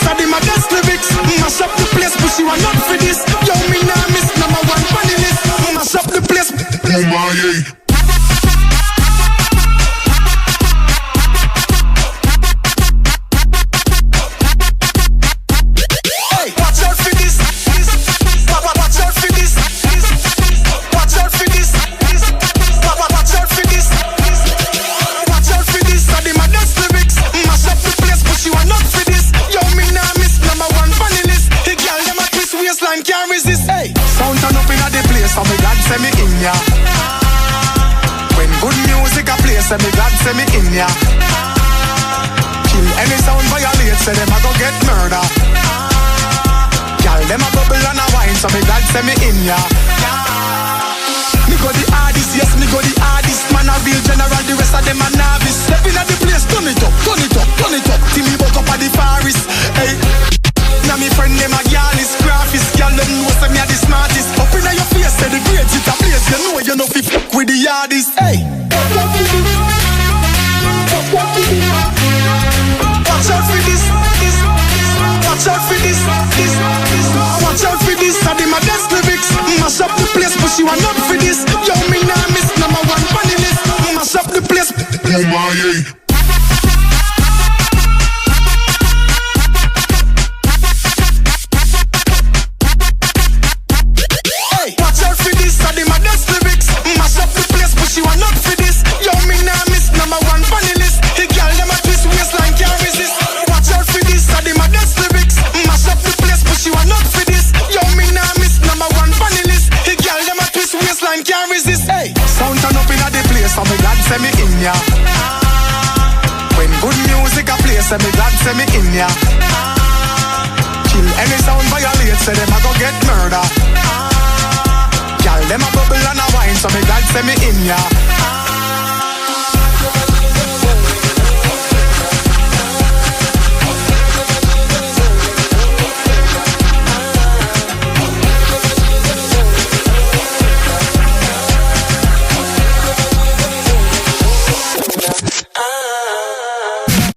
a the maddest lyrics. Mash up the place, but you are not for this. Yo, me nah miss number one funny list. Mash up the place. Oh my, yeah. So me glad say me in ya. When good music a play, say me glad say me in ya. Kill any sound violate, say them a go get murder. Girl them a bubble and a wine, so me glad say me in ya. Me go the hardest, yes me go the hardest. Man a real general, the rest of them a novice. Step in at the place, turn it up, turn it up, turn it up. Till me woke up at the forest. Hey. Now me friend them a girl is graphist. Girl them know say me a the smartest. Up inna your face say the grades it a place. You know you know fi fuck with the hardest. Hey. Watch out for this. Watch out for this. Watch out for this. I the maddest lyrics. Mash up the place, but you are not for this. Yo me nah miss number one funny list. Mash up the place. Oh my yeah. So me glad say me in ya. When good music a play, say me glad say me in ya. Kill any sound violate, say them a go get murder. Girl them a bubble and a wine, so me glad say me in ya.